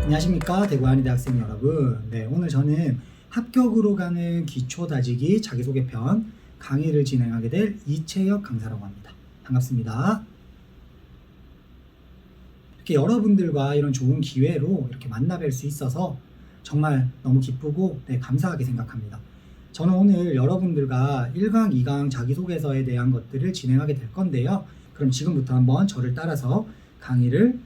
안녕하십니까, 대구 한의대학생 여러분. 오늘 저는 합격으로 가는 기초다지기 자기소개편 강의를 진행하게 될 이채혁 강사라고 합니다. 반갑습니다. 이렇게 여러분들과 이런 좋은 기회로 이렇게 만나뵐 수 있어서 정말 너무 기쁘고 감사하게 생각합니다. 저는 오늘 여러분들과 1강, 2강 자기소개서에 대한 것들을 진행하게 될 건데요. 그럼 지금부터 한번 저를 따라서 강의를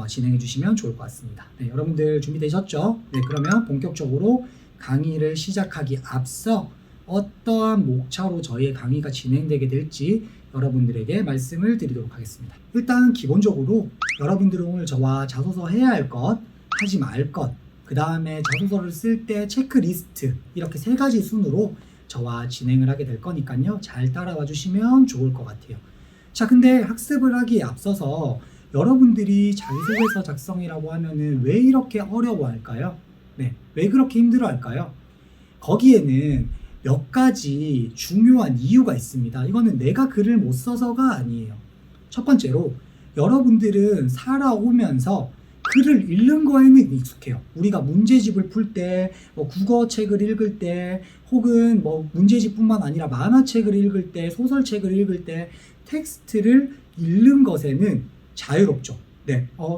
진행해 주시면 좋을 것 같습니다. 여러분들 준비되셨죠? 그러면 본격적으로 강의를 시작하기 앞서 어떠한 목차로 저희의 강의가 진행되게 될지 여러분들에게 말씀을 드리도록 하겠습니다. 일단 기본적으로 여러분들은 오늘 저와 자소서 해야 할 것, 하지 말 것, 그 다음에 자소서를 쓸 때 체크리스트, 이렇게 3가지 순으로 저와 진행을 하게 될 거니까요. 잘 따라와 주시면 좋을 것 같아요. 자, 근데 학습을 하기에 앞서서 여러분들이 자기소개서 작성이라고 하면은 왜 이렇게 어려워할까요? 왜 그렇게 힘들어할까요? 거기에는 몇 가지 중요한 이유가 있습니다. 이거는 내가 글을 못 써서가 아니에요. 첫 번째로 여러분들은 살아오면서 글을 읽는 거에는 익숙해요. 우리가 문제집을 풀 때, 국어책을 읽을 때, 혹은 문제집뿐만 아니라 만화책을 읽을 때, 소설책을 읽을 때 텍스트를 읽는 것에는 자유롭죠.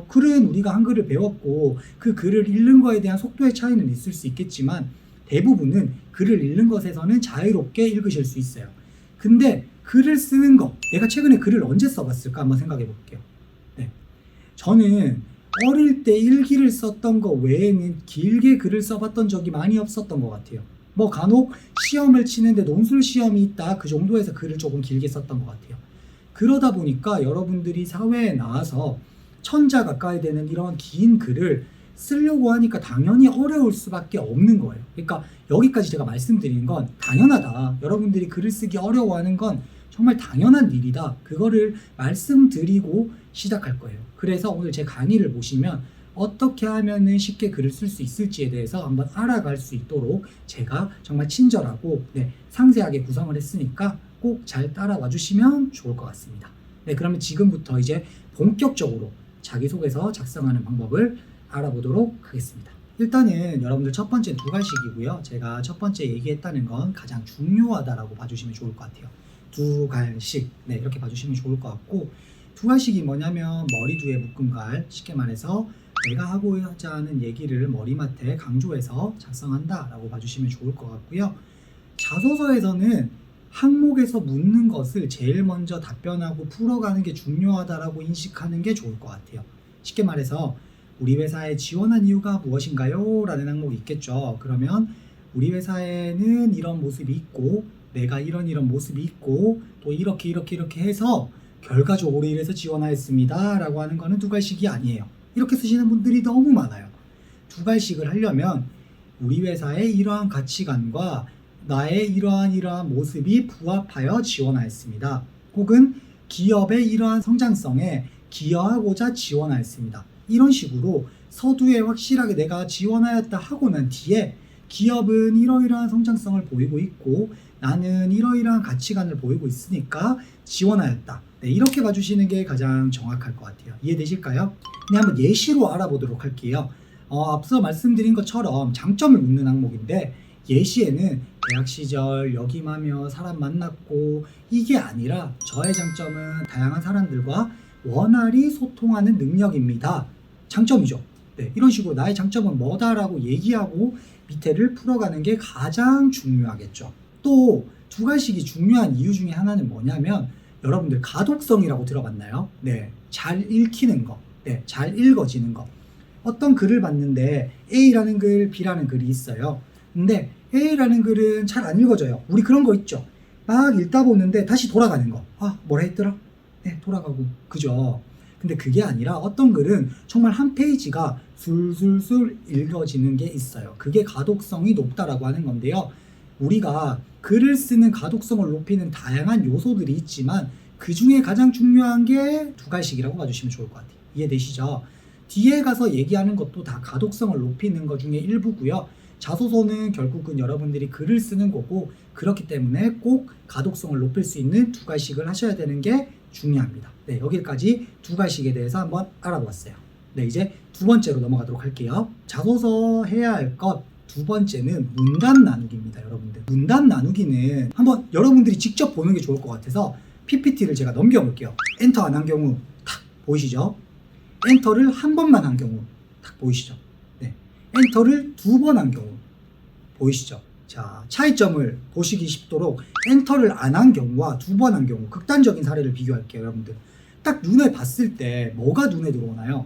글은 우리가 한글을 배웠고 그 글을 읽는 거에 대한 속도의 차이는 있을 수 있겠지만 대부분은 글을 읽는 것에서는 자유롭게 읽으실 수 있어요. 근데 글을 쓰는 거, 내가 최근에 글을 언제 써봤을까 한번 생각해 볼게요. 저는 어릴 때 일기를 썼던 거 외에는 길게 글을 써봤던 적이 많이 없었던 것 같아요. 간혹 시험을 치는데 논술 시험이 있다, 그 정도에서 글을 조금 길게 썼던 것 같아요. 그러다 보니까 여러분들이 사회에 나와서 천자 가까이 되는 이런 긴 글을 쓰려고 하니까 당연히 어려울 수밖에 없는 거예요. 그러니까 여기까지 제가 말씀드리는 건 당연하다. 여러분들이 글을 쓰기 어려워하는 건 정말 당연한 일이다. 그거를 말씀드리고 시작할 거예요. 그래서 오늘 제 강의를 보시면 어떻게 하면 쉽게 글을 쓸 수 있을지에 대해서 한번 알아갈 수 있도록 제가 정말 친절하고 상세하게 구성을 했으니까 꼭 잘 따라와 주시면 좋을 것 같습니다. 그러면 지금부터 이제 본격적으로 자기소개서 작성하는 방법을 알아보도록 하겠습니다. 일단은 여러분들 첫 번째 2갈식이고요. 제가 첫 번째 얘기했다는 건 가장 중요하다라고 봐주시면 좋을 것 같아요. 2갈식, 이렇게 봐주시면 좋을 것 같고, 2갈식이 뭐냐면 머리 뒤에 묶음갈, 쉽게 말해서 내가 하고자 하는 얘기를 머리맡에 강조해서 작성한다라고 봐주시면 좋을 것 같고요. 자소서에서는 항목에서 묻는 것을 제일 먼저 답변하고 풀어가는 게 중요하다라고 인식하는 게 좋을 것 같아요. 쉽게 말해서 우리 회사에 지원한 이유가 무엇인가요? 라는 항목이 있겠죠. 그러면 우리 회사에는 이런 모습이 있고 내가 이런 모습이 있고 또 이렇게 해서 결과적으로 이래서 지원하였습니다 라고 하는 거는 2갈식이 아니에요. 이렇게 쓰시는 분들이 너무 많아요. 2갈식을 하려면 우리 회사의 이러한 가치관과 나의 이러한 모습이 부합하여 지원하였습니다. 혹은 기업의 이러한 성장성에 기여하고자 지원하였습니다. 이런 식으로 서두에 확실하게 내가 지원하였다 하고 난 뒤에 기업은 이러이러한 성장성을 보이고 있고 나는 이러이러한 가치관을 보이고 있으니까 지원하였다. 이렇게 봐주시는 게 가장 정확할 것 같아요. 이해되실까요? 한번 예시로 알아보도록 할게요. 앞서 말씀드린 것처럼 장점을 묻는 항목인데 예시에는 대학 시절 역임하며 사람 만났고 이게 아니라 저의 장점은 다양한 사람들과 원활히 소통하는 능력입니다. 장점이죠. 이런 식으로 나의 장점은 뭐다라고 얘기하고 밑에를 풀어가는 게 가장 중요하겠죠. 또 2갈식이 중요한 이유 중에 하나는 뭐냐면 여러분들 가독성이라고 들어봤나요? 잘 읽히는 거, 잘 읽어지는 거. 어떤 글을 봤는데 A라는 글, B라는 글이 있어요. 근데 A라는 글은 잘 안 읽어져요. 우리 그런 거 있죠. 막 읽다 보는데 다시 돌아가는 거. 뭐라 했더라? 돌아가고. 그죠? 근데 그게 아니라 어떤 글은 정말 한 페이지가 술술술 읽어지는 게 있어요. 그게 가독성이 높다라고 하는 건데요. 우리가 글을 쓰는 가독성을 높이는 다양한 요소들이 있지만 그 중에 가장 중요한 게 2갈식이라고 봐주시면 좋을 것 같아요. 이해되시죠? 뒤에 가서 얘기하는 것도 다 가독성을 높이는 것 중에 일부고요. 자소서는 결국은 여러분들이 글을 쓰는 거고 그렇기 때문에 꼭 가독성을 높일 수 있는 2갈식을 하셔야 되는 게 중요합니다. 여기까지 2갈식에 대해서 한번 알아보았어요. 네, 이제 두 번째로 넘어가도록 할게요. 자소서 해야 할 것 두 번째는 문단 나누기입니다, 여러분들. 문단 나누기는 한번 여러분들이 직접 보는 게 좋을 것 같아서 PPT를 제가 넘겨볼게요. 엔터 안 한 경우 탁 보이시죠? 엔터를 한 번만 한 경우 탁 보이시죠? 네. 엔터를 두 번 한 경우 보이시죠? 자, 차이점을 보시기 쉽도록 엔터를 안 한 경우와 두 번 한 경우 극단적인 사례를 비교할게요, 여러분들. 딱 눈에 봤을 때 뭐가 눈에 들어오나요?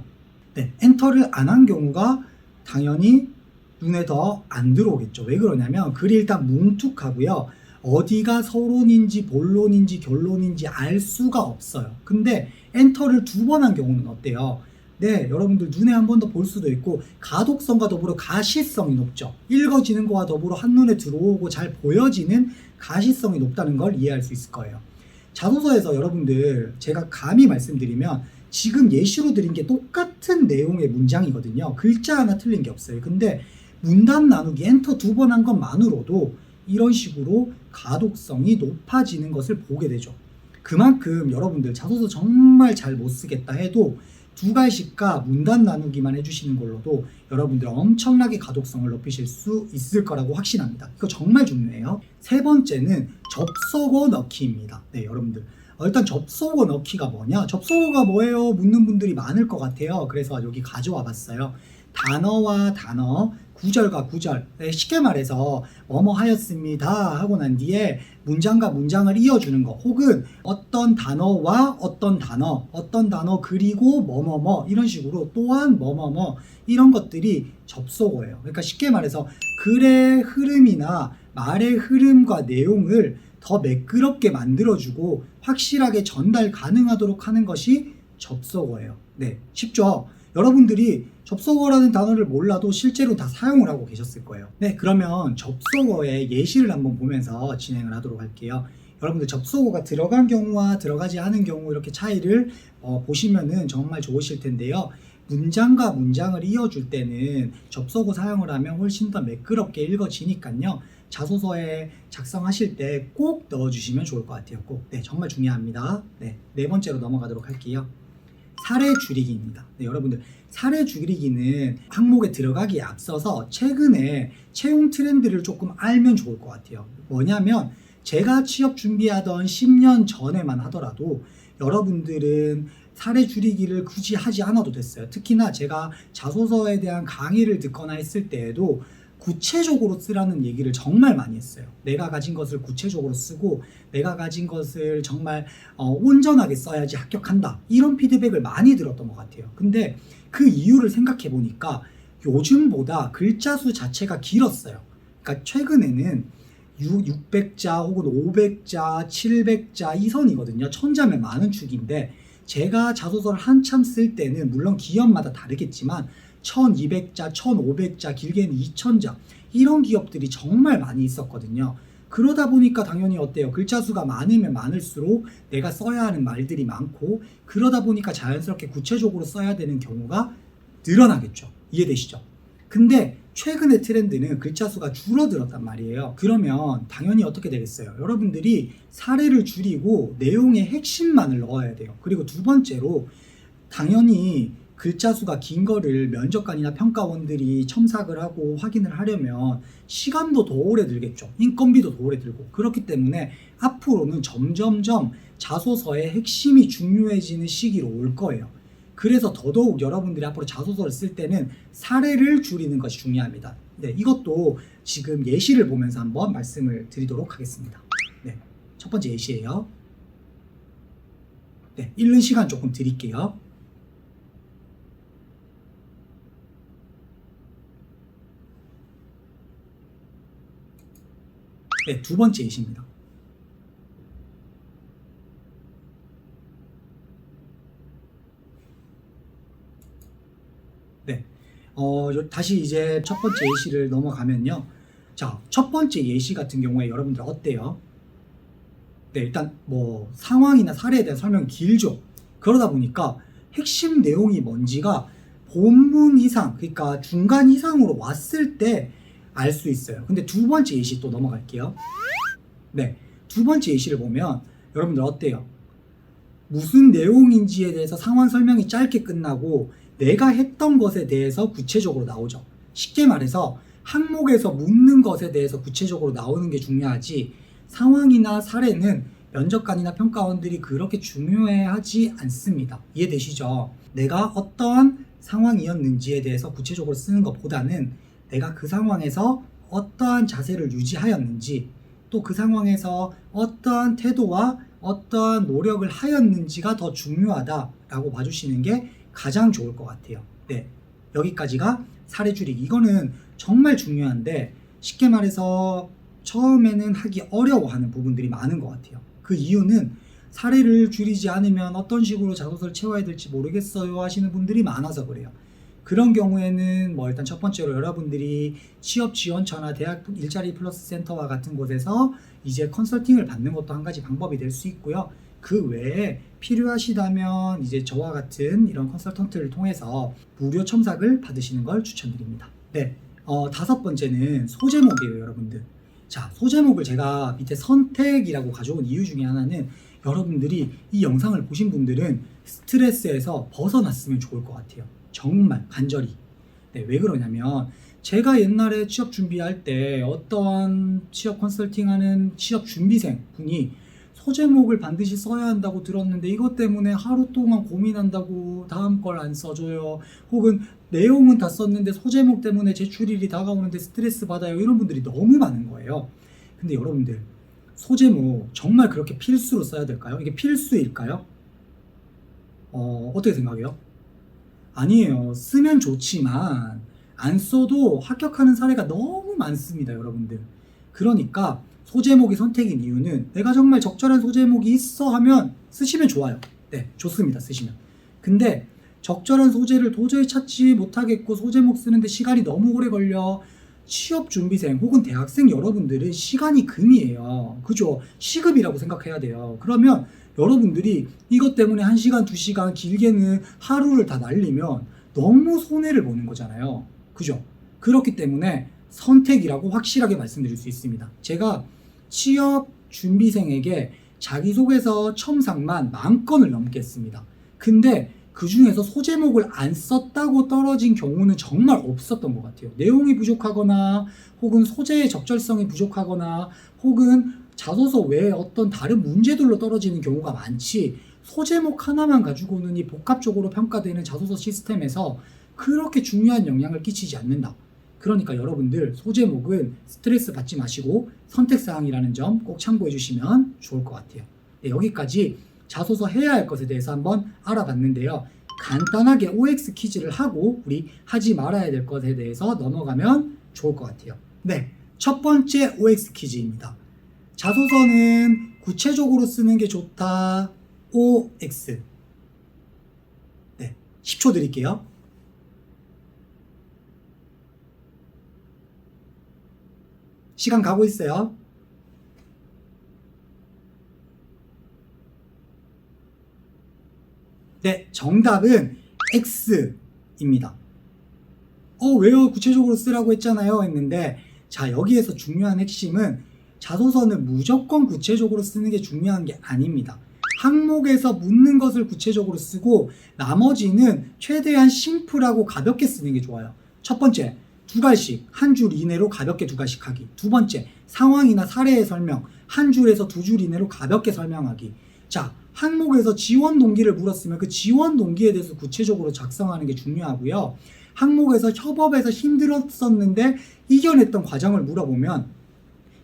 네, 엔터를 안 한 경우가 당연히 눈에 더 안 들어오겠죠. 왜 그러냐면 글이 일단 뭉툭하고요. 어디가 서론인지 본론인지 결론인지 알 수가 없어요. 근데 엔터를 두 번 한 경우는 어때요? 네, 여러분들 눈에 한 번 더 볼 수도 있고 가독성과 더불어 가시성이 높죠. 읽어지는 거와 더불어 한눈에 들어오고 잘 보여지는 가시성이 높다는 걸 이해할 수 있을 거예요. 자소서에서 여러분들 제가 감히 말씀드리면 지금 예시로 드린 게 똑같은 내용의 문장이거든요. 글자 하나 틀린 게 없어요. 근데 문단 나누기 엔터 두 번 한 것만으로도 이런 식으로 가독성이 높아지는 것을 보게 되죠. 그만큼 여러분들 자소서 정말 잘 못 쓰겠다 해도 두 갈씩과 문단 나누기만 해주시는 걸로도 여러분들 엄청나게 가독성을 높이실 수 있을 거라고 확신합니다. 이거 정말 중요해요. 세 번째는 접속어 넣기입니다. 네, 여러분들. 일단 접속어 넣기가 뭐냐? 접속어가 뭐예요? 묻는 분들이 많을 것 같아요. 그래서 여기 가져와 봤어요. 단어와 단어, 구절과 구절, 네, 쉽게 말해서 뭐뭐 하였습니다 하고 난 뒤에 문장과 문장을 이어주는 거, 혹은 어떤 단어와 어떤 단어 그리고 뭐뭐뭐 이런 식으로 또한 뭐뭐뭐 이런 것들이 접속어예요. 그러니까 쉽게 말해서 글의 흐름이나 말의 흐름과 내용을 더 매끄럽게 만들어주고 확실하게 전달 가능하도록 하는 것이 접속어예요. 네, 쉽죠? 여러분들이 접속어라는 단어를 몰라도 실제로 다 사용을 하고 계셨을 거예요. 네, 그러면 접속어의 예시를 한번 보면서 진행을 하도록 할게요. 여러분들 접속어가 들어간 경우와 들어가지 않은 경우 이렇게 차이를 보시면은 정말 좋으실 텐데요. 문장과 문장을 이어줄 때는 접속어 사용을 하면 훨씬 더 매끄럽게 읽어지니까요. 자소서에 작성하실 때 꼭 넣어주시면 좋을 것 같아요. 꼭. 네, 정말 중요합니다. 네, 네 번째로 넘어가도록 할게요. 사례 줄이기입니다. 네, 여러분들 사례 줄이기는 항목에 들어가기에 앞서서 최근에 채용 트렌드를 조금 알면 좋을 것 같아요. 뭐냐면 제가 취업 준비하던 10년 전에만 하더라도 여러분들은 사례 줄이기를 굳이 하지 않아도 됐어요. 특히나 제가 자소서에 대한 강의를 듣거나 했을 때에도 구체적으로 쓰라는 얘기를 정말 많이 했어요. 내가 가진 것을 구체적으로 쓰고 내가 가진 것을 정말 온전하게 써야지 합격한다. 이런 피드백을 많이 들었던 것 같아요. 근데 그 이유를 생각해 보니까 요즘보다 글자 수 자체가 길었어요. 그러니까 최근에는 600자 혹은 500자, 700자 이 선이거든요. 1000자면 많은 축인데 제가 자소서를 한참 쓸 때는 물론 기업마다 다르겠지만 1200자, 1500자, 길게는 2000자 이런 기업들이 정말 많이 있었거든요. 그러다 보니까 당연히 어때요? 글자 수가 많으면 많을수록 내가 써야 하는 말들이 많고 그러다 보니까 자연스럽게 구체적으로 써야 되는 경우가 늘어나겠죠. 이해되시죠? 근데 최근의 트렌드는 글자 수가 줄어들었단 말이에요. 그러면 당연히 어떻게 되겠어요? 여러분들이 사례를 줄이고 내용의 핵심만을 넣어야 돼요. 그리고 두 번째로 당연히 글자 수가 긴 거를 면접관이나 평가원들이 첨삭을 하고 확인을 하려면 시간도 더 오래 들겠죠. 인건비도 더 오래 들고. 그렇기 때문에 앞으로는 점점점 자소서의 핵심이 중요해지는 시기로 올 거예요. 그래서 더더욱 여러분들이 앞으로 자소서를 쓸 때는 사례를 줄이는 것이 중요합니다. 네, 이것도 지금 예시를 보면서 한번 말씀을 드리도록 하겠습니다. 네, 첫 번째 예시예요. 네, 읽는 시간 조금 드릴게요. 네, 두 번째 예시입니다. 네, 다시 이제 첫 번째 예시를 넘어가면요. 자, 첫 번째 예시 같은 경우에 여러분들 어때요? 네, 일단 뭐 상황이나 사례에 대한 설명이 길죠. 그러다 보니까 핵심 내용이 뭔지가 본문 이상, 그러니까 중간 이상으로 왔을 때 알 수 있어요. 근데 두 번째 예시 또 넘어갈게요. 네, 두 번째 예시를 보면 여러분들 어때요? 무슨 내용인지에 대해서 상황 설명이 짧게 끝나고 내가 했던 것에 대해서 구체적으로 나오죠. 쉽게 말해서 항목에서 묻는 것에 대해서 구체적으로 나오는 게 중요하지, 상황이나 사례는 면접관이나 평가원들이 그렇게 중요해하지 않습니다. 이해되시죠? 내가 어떠한 상황이었는지에 대해서 구체적으로 쓰는 것보다는 내가 그 상황에서 어떠한 자세를 유지하였는지, 또 그 상황에서 어떠한 태도와 어떠한 노력을 하였는지가 더 중요하다라고 봐주시는 게 가장 좋을 것 같아요. 네, 여기까지가 사례 줄이기. 이거는 정말 중요한데 쉽게 말해서 처음에는 하기 어려워하는 부분들이 많은 것 같아요. 그 이유는 사례를 줄이지 않으면 어떤 식으로 자소서를 채워야 될지 모르겠어요 하시는 분들이 많아서 그래요. 그런 경우에는 일단 첫 번째로 여러분들이 취업 지원처나 대학 일자리 플러스 센터와 같은 곳에서 이제 컨설팅을 받는 것도 한 가지 방법이 될 수 있고요. 그 외에 필요하시다면 이제 저와 같은 이런 컨설턴트를 통해서 무료 첨삭을 받으시는 걸 추천드립니다. 네, 다섯 번째는 소제목이에요, 여러분들. 자, 소제목을 제가 밑에 선택이라고 가져온 이유 중에 하나는 여러분들이 이 영상을 보신 분들은 스트레스에서 벗어났으면 좋을 것 같아요. 정말 간절히. 네, 왜 그러냐면 제가 옛날에 취업 준비할 때 어떠한 취업 컨설팅하는 취업 준비생 분이 소제목을 반드시 써야 한다고 들었는데 이것 때문에 하루 동안 고민한다고 다음 걸 안 써줘요. 혹은 내용은 다 썼는데 소제목 때문에 제출일이 다가오는데 스트레스 받아요. 이런 분들이 너무 많은 거예요. 근데 여러분들, 소제목 정말 그렇게 필수로 써야 될까요? 이게 필수일까요? 어떻게 생각해요? 아니에요. 쓰면 좋지만 안 써도 합격하는 사례가 너무 많습니다, 여러분들. 그러니까 소제목이 선택인 이유는 내가 정말 적절한 소제목이 있어 하면 쓰시면 좋아요. 네, 좋습니다. 쓰시면. 근데 적절한 소재를 도저히 찾지 못하겠고 소제목 쓰는데 시간이 너무 오래 걸려. 취업 준비생 혹은 대학생 여러분들은 시간이 금이에요. 그죠? 시급이라고 생각해야 돼요. 그러면 여러분들이 이것 때문에 1시간, 2시간, 길게는 하루를 다 날리면 너무 손해를 보는 거잖아요. 그죠? 그렇기 때문에 선택이라고 확실하게 말씀드릴 수 있습니다. 제가 취업 준비생에게 자기소개서 첨삭만 10,000건을 넘게 했습니다. 근데 그 중에서 소제목을 안 썼다고 떨어진 경우는 정말 없었던 것 같아요. 내용이 부족하거나 혹은 소재의 적절성이 부족하거나 혹은 자소서 외에 어떤 다른 문제들로 떨어지는 경우가 많지, 소제목 하나만 가지고는 이 복합적으로 평가되는 자소서 시스템에서 그렇게 중요한 영향을 끼치지 않는다. 그러니까 여러분들 소제목은 스트레스 받지 마시고 선택사항이라는 점 꼭 참고해 주시면 좋을 것 같아요. 네, 여기까지 자소서 해야 할 것에 대해서 한번 알아봤는데요. 간단하게 OX 퀴즈를 하고 우리 하지 말아야 될 것에 대해서 넘어가면 좋을 것 같아요. 네, 첫 번째 OX 퀴즈입니다. 자소서는 구체적으로 쓰는 게 좋다. OX. 네, 10초 드릴게요. 시간 가고 있어요. 네, 정답은 X입니다. 왜요? 구체적으로 쓰라고 했잖아요. 했는데, 자, 여기에서 중요한 핵심은 자소서는 무조건 구체적으로 쓰는 게 중요한 게 아닙니다. 항목에서 묻는 것을 구체적으로 쓰고 나머지는 최대한 심플하고 가볍게 쓰는 게 좋아요. 첫 번째, 2갈씩 한 줄 이내로 가볍게 2갈씩 하기. 두 번째, 상황이나 사례의 설명 한 줄에서 2줄 이내로 가볍게 설명하기. 자, 항목에서 지원 동기를 물었으면 그 지원 동기에 대해서 구체적으로 작성하는 게 중요하고요. 항목에서 협업에서 힘들었었는데 이겨냈던 과정을 물어보면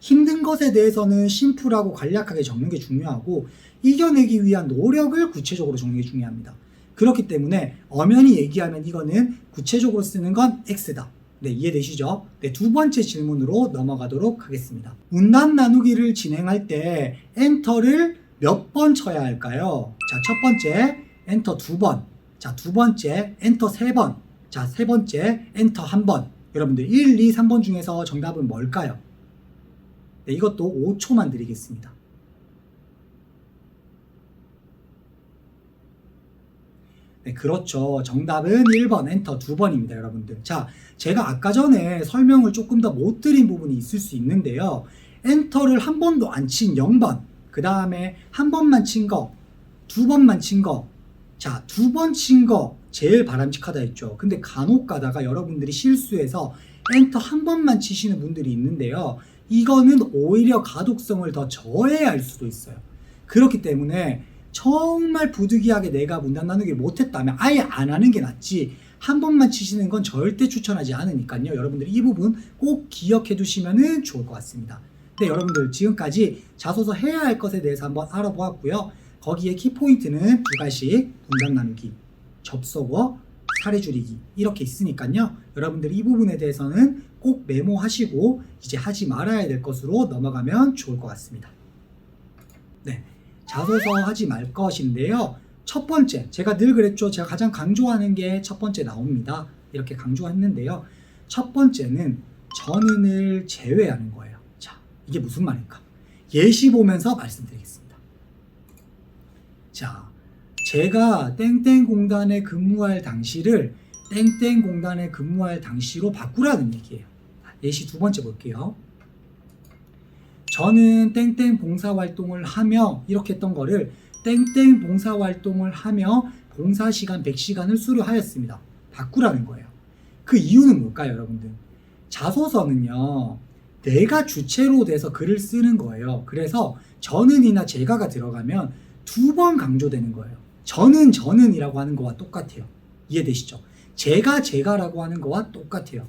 힘든 것에 대해서는 심플하고 간략하게 적는 게 중요하고 이겨내기 위한 노력을 구체적으로 적는 게 중요합니다. 그렇기 때문에 엄연히 얘기하면 이거는 구체적으로 쓰는 건 X다. 네, 이해되시죠? 네, 두 번째 질문으로 넘어가도록 하겠습니다. 문단 나누기를 진행할 때 엔터를 몇 번 쳐야 할까요? 자, 첫 번째 엔터 2번. 자, 두 번째 엔터 3번. 자, 세 번째 엔터 1번. 여러분들 1, 2, 3번 중에서 정답은 뭘까요? 네, 이것도 5초만 드리겠습니다. 네, 그렇죠. 정답은 1번 엔터 2번입니다, 여러분들. 자, 제가 아까 전에 설명을 조금 더 못 드린 부분이 있을 수 있는데요. 엔터를 한 번도 안 친 0번, 그 다음에 한 번만 친 거, 2번만 친 거, 자, 2번 친 거, 제일 바람직하다 했죠. 근데 간혹 가다가 여러분들이 실수해서 엔터 한 번만 치시는 분들이 있는데요. 이거는 오히려 가독성을 더 저해할 수도 있어요. 그렇기 때문에 정말 부득이하게 내가 문단 나누기 못했다면 아예 안 하는 게 낫지, 한 번만 치시는 건 절대 추천하지 않으니까요. 여러분들이 이 부분 꼭 기억해 두시면 좋을 것 같습니다. 네, 여러분들 지금까지 자소서 해야 할 것에 대해서 한번 알아보았고요. 거기에 키포인트는 두 가지, 문단 나누기, 접속어, 사례 줄이기 이렇게 있으니까요. 여러분들 이 부분에 대해서는 꼭 메모하시고 이제 하지 말아야 될 것으로 넘어가면 좋을 것 같습니다. 네, 자소서 하지 말 것인데요. 첫 번째, 제가 늘 그랬죠. 제가 가장 강조하는 게 첫 번째 나옵니다. 이렇게 강조했는데요. 첫 번째는 전은을 제외하는 거예요. 자, 이게 무슨 말일까? 예시 보면서 말씀드리겠습니다. 자, 제가 땡땡 공단에 근무할 당시를 땡땡 공단에 근무할 당시로 바꾸라는 얘기예요. 예시 두 번째 볼게요. 저는 땡땡 봉사활동을 하며 이렇게 했던 거를 땡땡 봉사활동을 하며 봉사시간 100시간을 수료하였습니다. 바꾸라는 거예요. 그 이유는 뭘까요, 여러분들? 자소서는요, 내가 주체로 돼서 글을 쓰는 거예요. 그래서 저는이나 제가가 들어가면 두 번 강조되는 거예요. 저는이라고 하는 거와 똑같아요. 이해되시죠? 제가라고 하는 거와 똑같아요.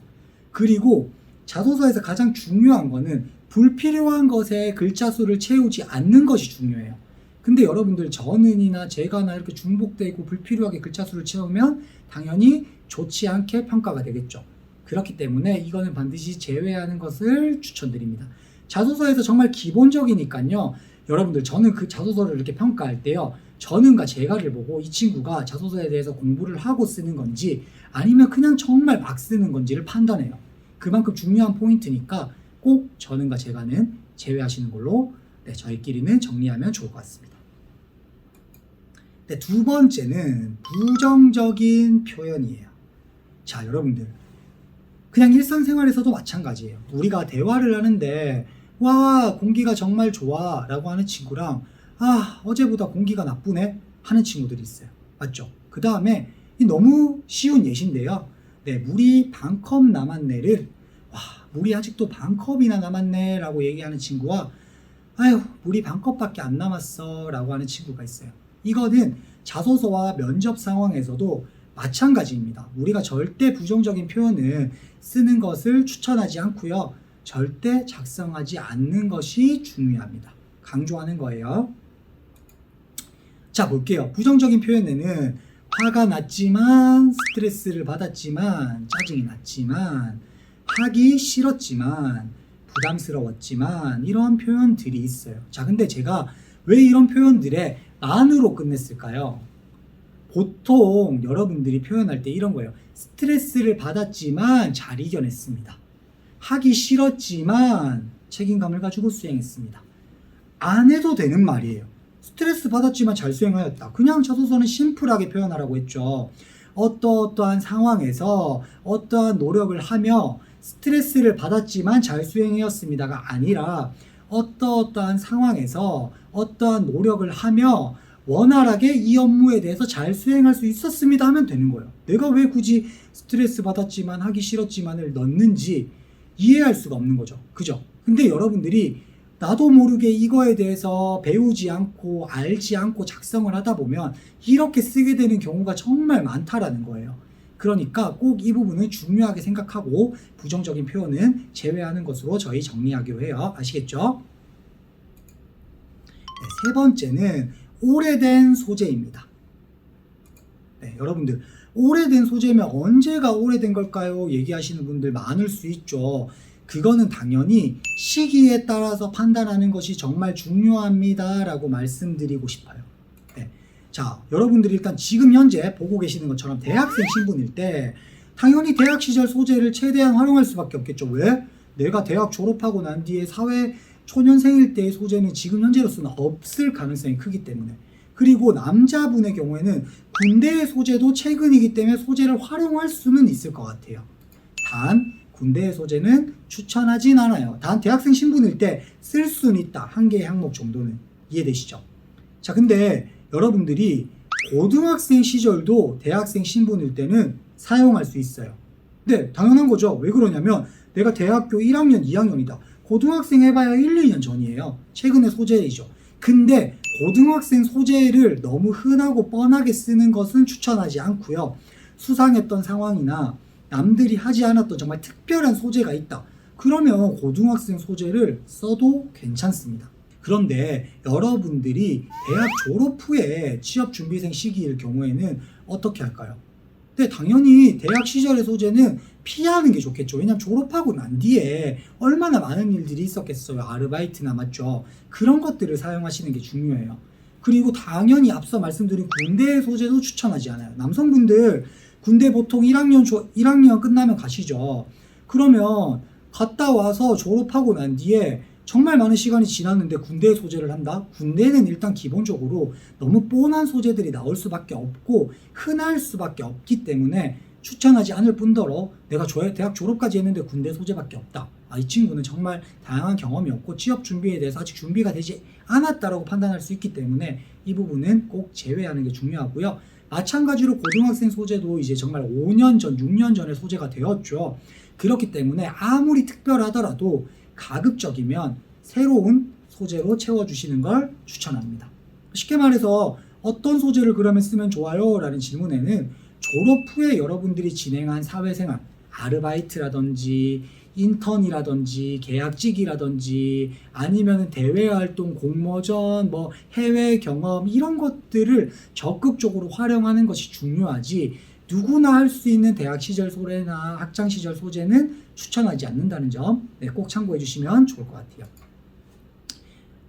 그리고 자소서에서 가장 중요한 거는 불필요한 것에 글자 수를 채우지 않는 것이 중요해요. 근데 여러분들 저는이나 제가나 이렇게 중복되고 불필요하게 글자 수를 채우면 당연히 좋지 않게 평가가 되겠죠. 그렇기 때문에 이거는 반드시 제외하는 것을 추천드립니다. 자소서에서 정말 기본적이니까요. 여러분들 저는 그 자소서를 이렇게 평가할 때요. 저는과 제가를 보고 이 친구가 자소서에 대해서 공부를 하고 쓰는 건지 아니면 그냥 정말 막 쓰는 건지를 판단해요. 그만큼 중요한 포인트니까 꼭 저는과 제가는 제외하시는 걸로 저희끼리는 정리하면 좋을 것 같습니다. 두 번째는 부정적인 표현이에요. 자, 여러분들 그냥 일상생활에서도 마찬가지예요. 우리가 대화를 하는데 와, 공기가 정말 좋아 라고 하는 친구랑 아, 어제보다 공기가 나쁘네 하는 친구들이 있어요. 맞죠? 그 다음에 너무 쉬운 예시인데요. 네, 물이 반컵 남았네를 와, 물이 아직도 반컵이나 남았네 라고 얘기하는 친구와 아유, 물이 반컵밖에 안 남았어 라고 하는 친구가 있어요. 이거는 자소서와 면접 상황에서도 마찬가지입니다. 우리가 절대 부정적인 표현을 쓰는 것을 추천하지 않고요. 절대 작성하지 않는 것이 중요합니다. 강조하는 거예요. 자, 볼게요. 부정적인 표현에는 화가 났지만, 스트레스를 받았지만, 짜증이 났지만, 하기 싫었지만, 부담스러웠지만 이런 표현들이 있어요. 자, 근데 제가 왜 이런 표현들에 만으로 끝냈을까요? 보통 여러분들이 표현할 때 이런 거예요. 스트레스를 받았지만 잘 이겨냈습니다. 하기 싫었지만 책임감을 가지고 수행했습니다. 안 해도 되는 말이에요. 스트레스 받았지만 잘 수행하였다. 그냥 자소서는 심플하게 표현하라고 했죠. 어떠한 상황에서 어떠한 노력을 하며 스트레스를 받았지만 잘 수행하였습니다가 아니라 어떠한 상황에서 어떠한 노력을 하며 원활하게 이 업무에 대해서 잘 수행할 수 있었습니다 하면 되는 거예요. 내가 왜 굳이 스트레스 받았지만 하기 싫었지만을 넣는지 이해할 수가 없는 거죠. 그죠? 근데 여러분들이 나도 모르게 이거에 대해서 배우지 않고 알지 않고 작성을 하다 보면 이렇게 쓰게 되는 경우가 정말 많다라는 거예요. 그러니까 꼭 이 부분은 중요하게 생각하고 부정적인 표현은 제외하는 것으로 저희 정리하기로 해요. 아시겠죠? 네, 세 번째는 오래된 소재입니다. 네, 여러분들 오래된 소재면 언제가 오래된 걸까요? 얘기하시는 분들 많을 수 있죠. 그거는 당연히 시기에 따라서 판단하는 것이 정말 중요합니다 라고 말씀드리고 싶어요. 네. 자, 여러분들이 일단 지금 현재 보고 계시는 것처럼 대학생 신분일 때 당연히 대학 시절 소재를 최대한 활용할 수밖에 없겠죠. 왜? 내가 대학 졸업하고 난 뒤에 사회 초년생일 때의 소재는 지금 현재로서는 없을 가능성이 크기 때문에. 그리고 남자분의 경우에는 군대의 소재도 최근이기 때문에 소재를 활용할 수는 있을 것 같아요. 단 군대의 소재는 추천하진 않아요. 단 대학생 신분일 때 쓸 수는 있다. 한 개의 항목 정도는. 이해되시죠? 자, 근데 여러분들이 고등학생 시절도 대학생 신분일 때는 사용할 수 있어요. 네, 당연한 거죠. 왜 그러냐면 내가 대학교 1학년, 2학년이다. 고등학생 해봐야 1, 2년 전이에요. 최근의 소재이죠. 근데 고등학생 소재를 너무 흔하고 뻔하게 쓰는 것은 추천하지 않고요. 수상했던 상황이나 남들이 하지 않았던 정말 특별한 소재가 있다. 그러면 고등학생 소재를 써도 괜찮습니다. 그런데 여러분들이 대학 졸업 후에 취업 준비생 시기일 경우에는 어떻게 할까요? 네, 당연히 대학 시절의 소재는 피하는 게 좋겠죠. 왜냐면 졸업하고 난 뒤에 얼마나 많은 일들이 있었겠어요. 아르바이트나 맞죠? 그런 것들을 사용하시는 게 중요해요. 그리고 당연히 앞서 말씀드린 군대 소재도 추천하지 않아요. 남성분들 군대 보통 1학년 끝나면 가시죠. 그러면 갔다 와서 졸업하고 난 뒤에 정말 많은 시간이 지났는데 군대 소재를 한다? 군대는 일단 기본적으로 너무 뻔한 소재들이 나올 수밖에 없고 흔할 수밖에 없기 때문에 추천하지 않을 뿐더러 내가 대학 졸업까지 했는데 군대 소재밖에 없다. 이 친구는 정말 다양한 경험이 없고 취업 준비에 대해서 아직 준비가 되지 않았다라고 판단할 수 있기 때문에 이 부분은 꼭 제외하는 게 중요하고요. 마찬가지로 고등학생 소재도 이제 정말 5년 전, 6년 전에 소재가 되었죠. 그렇기 때문에 아무리 특별하더라도 가급적이면 새로운 소재로 채워주시는 걸 추천합니다. 쉽게 말해서 어떤 소재를 그러면 쓰면 좋아요? 라는 질문에는 졸업 후에 여러분들이 진행한 사회생활, 아르바이트라든지 인턴이라든지 계약직이라든지 아니면 대외활동, 공모전, 뭐 해외 경험 이런 것들을 적극적으로 활용하는 것이 중요하지 누구나 할 수 있는 대학 시절 소재나 학창 시절 소재는 추천하지 않는다는 점 꼭 참고해 주시면 좋을 것 같아요.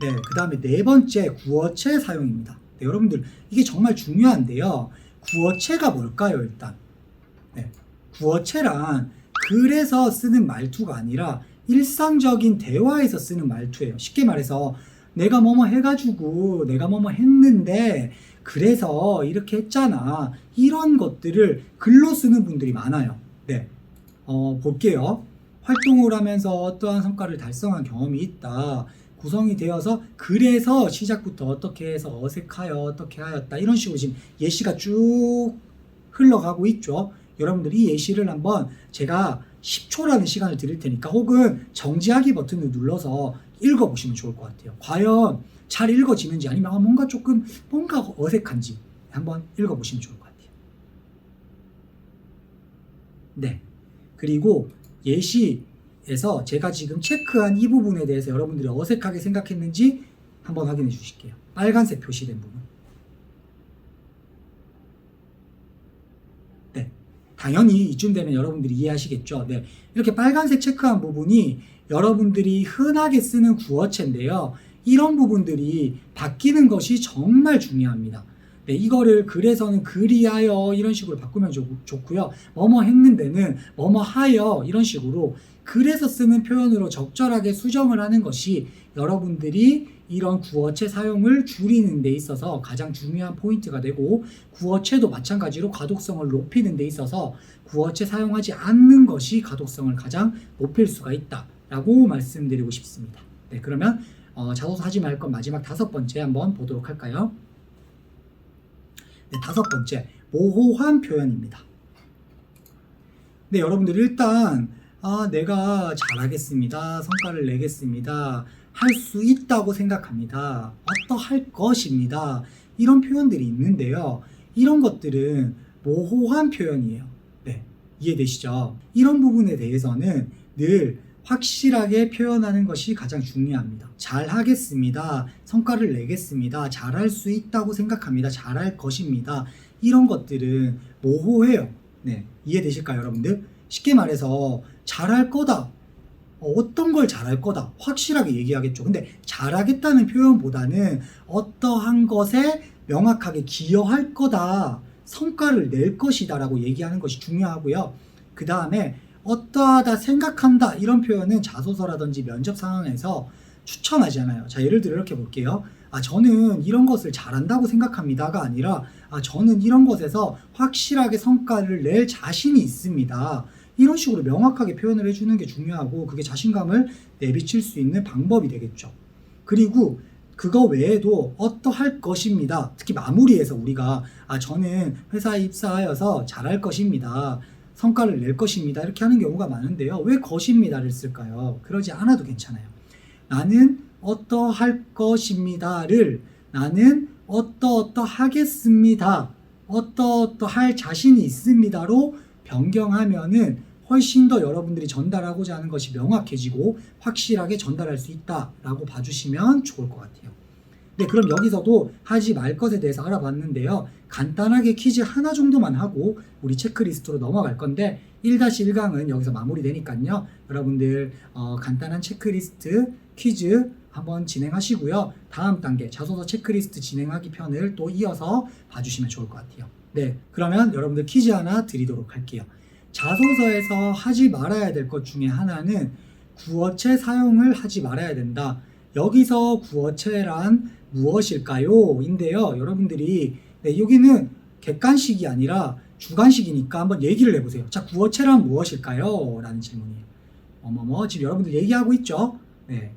네, 그 다음에 네 번째 구어체 사용입니다. 네, 여러분들 이게 정말 중요한데요. 구어체가 뭘까요? 일단 네, 구어체란 글에서 쓰는 말투가 아니라 일상적인 대화에서 쓰는 말투예요. 쉽게 말해서 내가 뭐뭐 해가지고 내가 뭐뭐 했는데 그래서 이렇게 했잖아. 이런 것들을 글로 쓰는 분들이 많아요. 네, 볼게요. 활동을 하면서 어떠한 성과를 달성한 경험이 있다. 구성이 되어서 그래서 시작부터 어떻게 해서 어색하여 어떻게 하였다. 이런 식으로 지금 예시가 쭉 흘러가고 있죠. 여러분들이 이 예시를 한번 제가 10초라는 시간을 드릴 테니까 혹은 정지하기 버튼을 눌러서 읽어보시면 좋을 것 같아요. 과연 잘 읽어지는지 아니면 뭔가 어색한지 한번 읽어보시면 좋을 것 같아요. 네. 그리고 예시에서 제가 지금 체크한 이 부분에 대해서 여러분들이 어색하게 생각했는지 한번 확인해 주실게요. 빨간색 표시된 부분. 네. 당연히 이쯤 되면 여러분들이 이해하시겠죠. 네. 이렇게 빨간색 체크한 부분이 여러분들이 흔하게 쓰는 구어체인데요. 이런 부분들이 바뀌는 것이 정말 중요합니다. 네, 이거를 그래서는 그리하여 이런 식으로 바꾸면 좋고요. 뭐뭐 했는데는 뭐뭐 하여 이런 식으로 그래서 쓰는 표현으로 적절하게 수정을 하는 것이 여러분들이 이런 구어체 사용을 줄이는 데 있어서 가장 중요한 포인트가 되고 구어체도 마찬가지로 가독성을 높이는 데 있어서 구어체 사용하지 않는 것이 가독성을 가장 높일 수가 있다라고 말씀드리고 싶습니다. 네, 그러면 자소서 하지 말 건 마지막 5번째 한번 보도록 할까요? 네, 5번째 모호한 표현입니다. 네, 여러분들 일단 내가 잘하겠습니다. 성과를 내겠습니다. 할 수 있다고 생각합니다. 어떠할 것입니다. 이런 표현들이 있는데요. 이런 것들은 모호한 표현이에요. 네, 이해되시죠? 이런 부분에 대해서는 늘 확실하게 표현하는 것이 가장 중요합니다. 잘하겠습니다. 성과를 내겠습니다. 잘할 수 있다고 생각합니다. 잘할 것입니다. 이런 것들은 모호해요. 네, 이해되실까요, 여러분들? 쉽게 말해서 잘할 거다. 어떤 걸 잘할 거다. 확실하게 얘기하겠죠. 근데 잘하겠다는 표현보다는 어떠한 것에 명확하게 기여할 거다. 성과를 낼 것이다 라고 얘기하는 것이 중요하고요. 그 다음에 어떠하다 생각한다 이런 표현은 자소서라든지 면접 상황에서 추천하지 않아요. 자, 예를 들어 이렇게 볼게요. 저는 이런 것을 잘한다고 생각합니다가 아니라 저는 이런 것에서 확실하게 성과를 낼 자신이 있습니다. 이런 식으로 명확하게 표현을 해주는 게 중요하고 그게 자신감을 내비칠 수 있는 방법이 되겠죠. 그리고 그거 외에도 어떠할 것입니다. 특히 마무리에서 우리가 저는 회사에 입사하여서 잘할 것입니다. 성과를 낼 것입니다. 이렇게 하는 경우가 많은데요. 왜 것입니다를 쓸까요? 그러지 않아도 괜찮아요. 나는 어떠할 것입니다를 나는 어떠하겠습니다. 어떠할 자신이 있습니다로 변경하면은 훨씬 더 여러분들이 전달하고자 하는 것이 명확해지고 확실하게 전달할 수 있다라고 봐주시면 좋을 것 같아요. 네, 그럼 여기서도 하지 말 것에 대해서 알아봤는데요. 간단하게 퀴즈 하나 정도만 하고 우리 체크리스트로 넘어갈 건데 1-1강은 여기서 마무리되니까요. 여러분들 간단한 체크리스트 퀴즈 한번 진행하시고요. 다음 단계 자소서 체크리스트 진행하기 편을 또 이어서 봐주시면 좋을 것 같아요. 네, 그러면 여러분들 퀴즈 하나 드리도록 할게요. 자소서에서 하지 말아야 될 것 중에 하나는 구어체 사용을 하지 말아야 된다. 여기서 구어체란 무엇일까요? 인데요. 여러분들이 여기는 객관식이 아니라 주관식이니까 한번 얘기를 해보세요. 자, 구어체란 무엇일까요? 라는 질문이에요. 지금 여러분들 얘기하고 있죠? 네,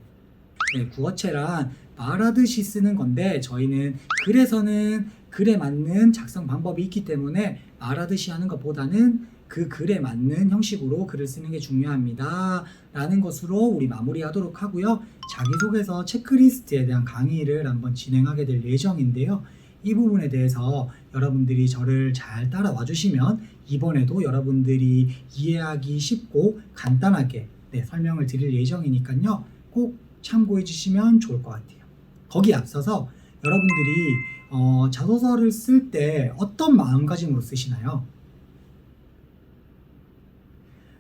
구어체란 말하듯이 쓰는 건데 저희는 글에서는 글에 맞는 작성 방법이 있기 때문에 말하듯이 하는 것보다는 그 글에 맞는 형식으로 글을 쓰는 게 중요합니다. 라는 것으로 우리 마무리하도록 하고요. 자기소개서 체크리스트에 대한 강의를 한번 진행하게 될 예정인데요. 이 부분에 대해서 여러분들이 저를 잘 따라와 주시면 이번에도 여러분들이 이해하기 쉽고 간단하게 설명을 드릴 예정이니까요. 꼭 참고해 주시면 좋을 것 같아요. 거기에 앞서서 여러분들이 자소서를 쓸 때 어떤 마음가짐으로 쓰시나요?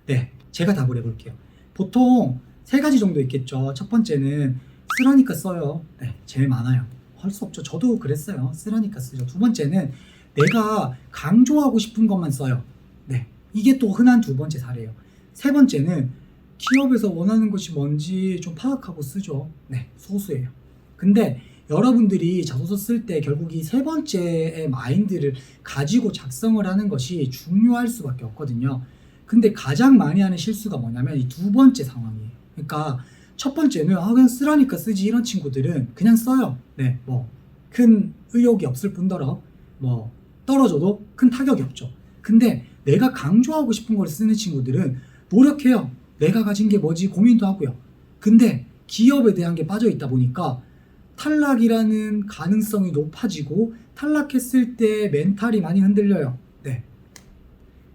네, 제가 답을 해볼게요. 보통 3가지 정도 있겠죠. 첫 번째는 쓰라니까 써요. 네, 제일 많아요. 할 수 없죠. 저도 그랬어요. 쓰라니까 쓰죠. 두 번째는 내가 강조하고 싶은 것만 써요. 네, 이게 또 흔한 두 번째 사례예요. 세 번째는 기업에서 원하는 것이 뭔지 좀 파악하고 쓰죠. 네, 소수예요. 근데 여러분들이 자소서 쓸 때 결국 이 세 번째의 마인드를 가지고 작성을 하는 것이 중요할 수밖에 없거든요. 근데 가장 많이 하는 실수가 뭐냐면 이 두 번째 상황이에요. 그러니까 첫 번째는 그냥 쓰라니까 쓰지 이런 친구들은 그냥 써요. 네, 큰 의욕이 없을 뿐더러 떨어져도 큰 타격이 없죠. 근데 내가 강조하고 싶은 걸 쓰는 친구들은 노력해요. 내가 가진 게 뭐지 고민도 하고요. 근데 기업에 대한 게 빠져 있다 보니까 탈락이라는 가능성이 높아지고 탈락했을 때 멘탈이 많이 흔들려요. 네.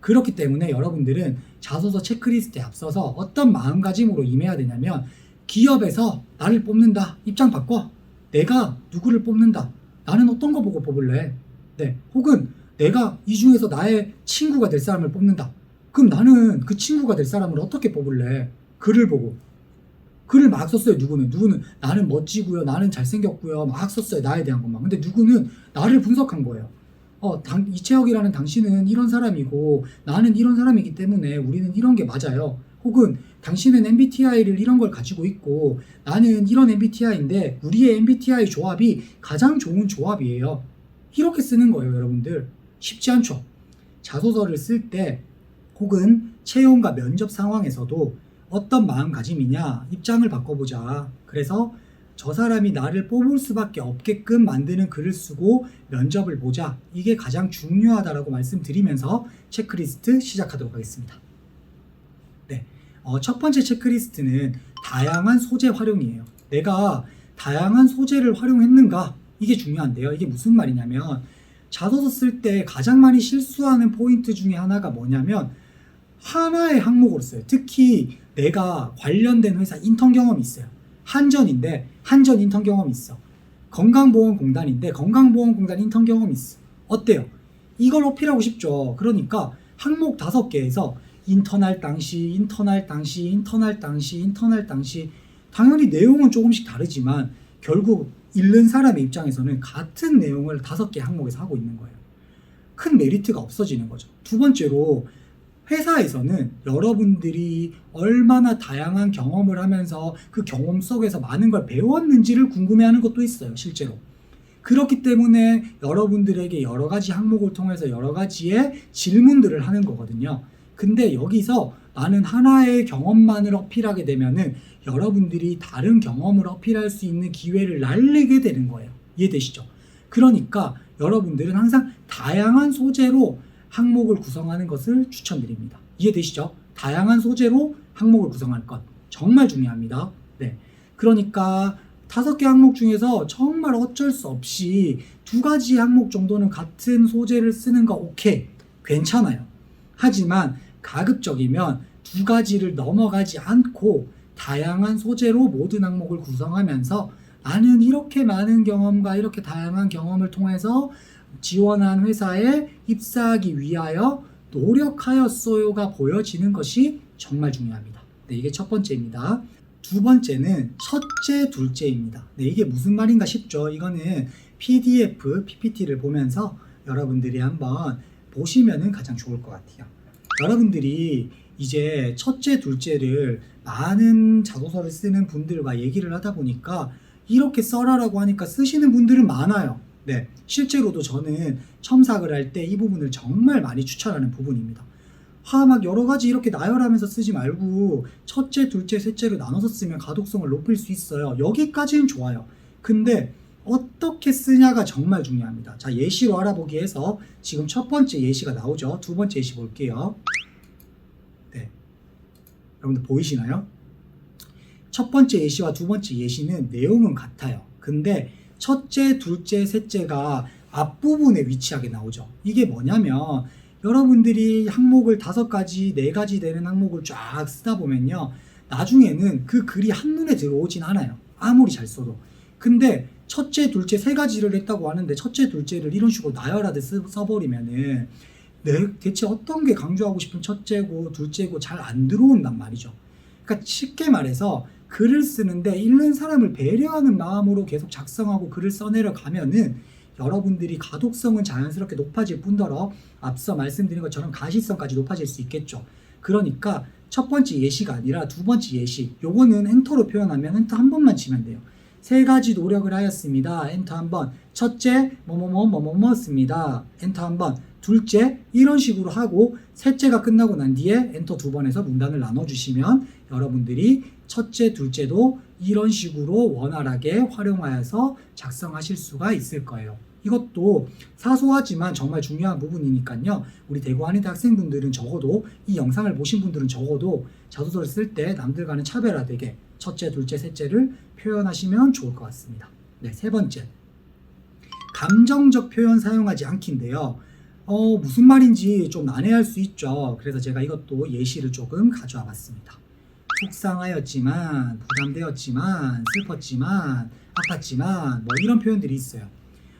그렇기 때문에 여러분들은 자소서 체크리스트에 앞서서 어떤 마음가짐으로 임해야 되냐면 기업에서 나를 뽑는다. 입장 바꿔. 내가 누구를 뽑는다. 나는 어떤 거 보고 뽑을래? 네. 혹은 내가 이 중에서 나의 친구가 될 사람을 뽑는다. 그럼 나는 그 친구가 될 사람을 어떻게 뽑을래? 글을 보고. 글을 막 썼어요. 누구는 나는 멋지고요. 나는 잘생겼고요. 막 썼어요. 나에 대한 것만. 근데 누구는 나를 분석한 거예요. 이채혁이라는 당신은 이런 사람이고 나는 이런 사람이기 때문에 우리는 이런 게 맞아요. 혹은 당신은 MBTI를 이런 걸 가지고 있고 나는 이런 MBTI인데 우리의 MBTI 조합이 가장 좋은 조합이에요. 이렇게 쓰는 거예요, 여러분들. 쉽지 않죠? 자소서를 쓸 때 혹은 채용과 면접 상황에서도 어떤 마음가짐이냐, 입장을 바꿔보자. 그래서 저 사람이 나를 뽑을 수밖에 없게끔 만드는 글을 쓰고 면접을 보자. 이게 가장 중요하다라고 말씀드리면서 체크리스트 시작하도록 하겠습니다. 네, 첫 번째 체크리스트는 다양한 소재 활용이에요. 내가 다양한 소재를 활용했는가? 이게 중요한데요. 이게 무슨 말이냐면 자소서 쓸 때 가장 많이 실수하는 포인트 중에 하나가 뭐냐면 하나의 항목으로 써요. 특히 내가 관련된 회사 인턴 경험이 있어요. 한전인데 한전 인턴 경험이 있어. 건강보험공단인데 건강보험공단 인턴 경험이 있어. 어때요? 이걸 어필하고 싶죠. 그러니까 항목 5개에서 인턴할 당시 당연히 내용은 조금씩 다르지만 결국 읽는 사람의 입장에서는 같은 내용을 5개 항목에서 하고 있는 거예요. 큰 메리트가 없어지는 거죠. 두 번째로 회사에서는 여러분들이 얼마나 다양한 경험을 하면서 그 경험 속에서 많은 걸 배웠는지를 궁금해하는 것도 있어요, 실제로. 그렇기 때문에 여러분들에게 여러 가지 항목을 통해서 여러 가지의 질문들을 하는 거거든요. 근데 여기서 나는 하나의 경험만을 어필하게 되면은 여러분들이 다른 경험을 어필할 수 있는 기회를 날리게 되는 거예요. 이해되시죠? 그러니까 여러분들은 항상 다양한 소재로 항목을 구성하는 것을 추천드립니다. 이해되시죠? 다양한 소재로 항목을 구성하는 것 정말 중요합니다. 네. 그러니까 5개 항목 중에서 정말 어쩔 수 없이 2가지 항목 정도는 같은 소재를 쓰는 거 오케이. 괜찮아요. 하지만 가급적이면 2가지를 넘어가지 않고 다양한 소재로 모든 항목을 구성하면서 나는 이렇게 많은 경험과 이렇게 다양한 경험을 통해서 지원한 회사에 입사하기 위하여 노력하였어요가 보여지는 것이 정말 중요합니다. 네, 이게 첫 번째입니다. 두 번째는 첫째, 둘째입니다. 네, 이게 무슨 말인가 싶죠. 이거는 PDF, PPT를 보면서 여러분들이 한번 보시면은 가장 좋을 것 같아요. 여러분들이 이제 첫째, 둘째를 많은 자소서를 쓰는 분들과 얘기를 하다 보니까 이렇게 써라라고 하니까 쓰시는 분들은 많아요. 네, 실제로도 저는 첨삭을 할 때 이 부분을 정말 많이 추천하는 부분입니다. 막 여러 가지 이렇게 나열하면서 쓰지 말고 첫째, 둘째, 셋째로 나눠서 쓰면 가독성을 높일 수 있어요. 여기까지는 좋아요. 근데 어떻게 쓰냐가 정말 중요합니다. 자, 예시로 알아보기에서 지금 첫 번째 예시가 나오죠. 두 번째 예시 볼게요. 네, 여러분들 보이시나요? 첫 번째 예시와 두 번째 예시는 내용은 같아요. 근데 첫째, 둘째, 셋째가 앞부분에 위치하게 나오죠. 이게 뭐냐면 여러분들이 항목을 5가지, 4가지 되는 항목을 쫙 쓰다 보면요. 나중에는 그 글이 한눈에 들어오진 않아요. 아무리 잘 써도. 근데 첫째, 둘째 3가지를 했다고 하는데 첫째, 둘째를 이런 식으로 나열하듯 써버리면은 대체 어떤 게 강조하고 싶은 첫째고 둘째고 잘 안 들어온단 말이죠. 그러니까 쉽게 말해서 글을 쓰는데 읽는 사람을 배려하는 마음으로 계속 작성하고 글을 써내려 가면은 여러분들이 가독성은 자연스럽게 높아질 뿐더러 앞서 말씀드린 것처럼 가시성까지 높아질 수 있겠죠. 그러니까 첫 번째 예시가 아니라 두 번째 예시, 요거는 엔터로 표현하면 엔터 한 번만 치면 돼요. 3가지 노력을 하였습니다. 엔터 한 번. 첫째 뭐뭐뭐뭐뭐였습니다. 엔터 한 번. 둘째 이런 식으로 하고 셋째가 끝나고 난 뒤에 엔터 2번 해서 문단을 나눠주시면 여러분들이 첫째, 둘째도 이런 식으로 원활하게 활용하여서 작성하실 수가 있을 거예요. 이것도 사소하지만 정말 중요한 부분이니까요. 우리 대구 한의대 학생분들은 적어도 이 영상을 보신 분들은 적어도 자소서를 쓸 때 남들과는 차별화되게 첫째, 둘째, 셋째를 표현하시면 좋을 것 같습니다. 네, 세 번째. 감정적 표현 사용하지 않기인데요. 무슨 말인지 좀 난해할 수 있죠. 그래서 제가 이것도 예시를 조금 가져와 봤습니다. 속상하였지만, 부담되었지만, 슬펐지만, 아팠지만 뭐 이런 표현들이 있어요.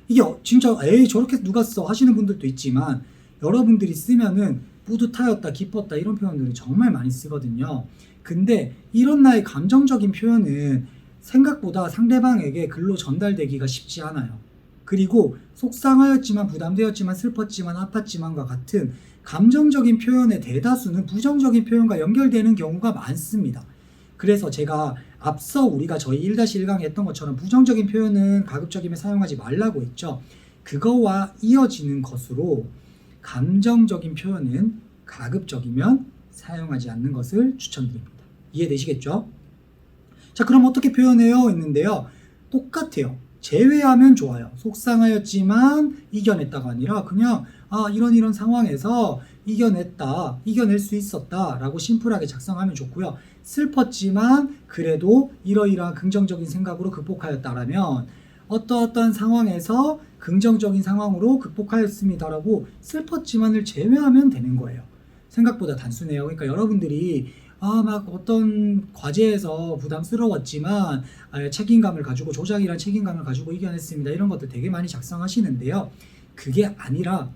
이게 진짜 에이 저렇게 누가 써 하시는 분들도 있지만 여러분들이 쓰면은 뿌듯하였다, 기뻤다 이런 표현들을 정말 많이 쓰거든요. 근데 이런 나의 감정적인 표현은 생각보다 상대방에게 글로 전달되기가 쉽지 않아요. 그리고 속상하였지만, 부담되었지만, 슬펐지만, 아팠지만과 같은 감정적인 표현의 대다수는 부정적인 표현과 연결되는 경우가 많습니다. 그래서 제가 앞서 우리가 저희 1-1강에 했던 것처럼 부정적인 표현은 가급적이면 사용하지 말라고 했죠. 그거와 이어지는 것으로 감정적인 표현은 가급적이면 사용하지 않는 것을 추천드립니다. 이해되시겠죠? 자, 그럼 어떻게 표현해요? 했는데요. 똑같아요. 제외하면 좋아요. 속상하였지만 이겨냈다가 아니라 그냥 이런 상황에서 이겨냈다, 이겨낼 수 있었다 라고 심플하게 작성하면 좋고요. 슬펐지만 그래도 이러이러한 긍정적인 생각으로 극복하였다라면 어떠어떠한 상황에서 긍정적인 상황으로 극복하였습니다 라고 슬펐지만을 제외하면 되는 거예요. 생각보다 단순해요. 그러니까 여러분들이 막 어떤 과제에서 부담스러웠지만 책임감을 가지고 조작이란 책임감을 가지고 이겨냈습니다. 이런 것들 되게 많이 작성하시는데요. 그게 아니라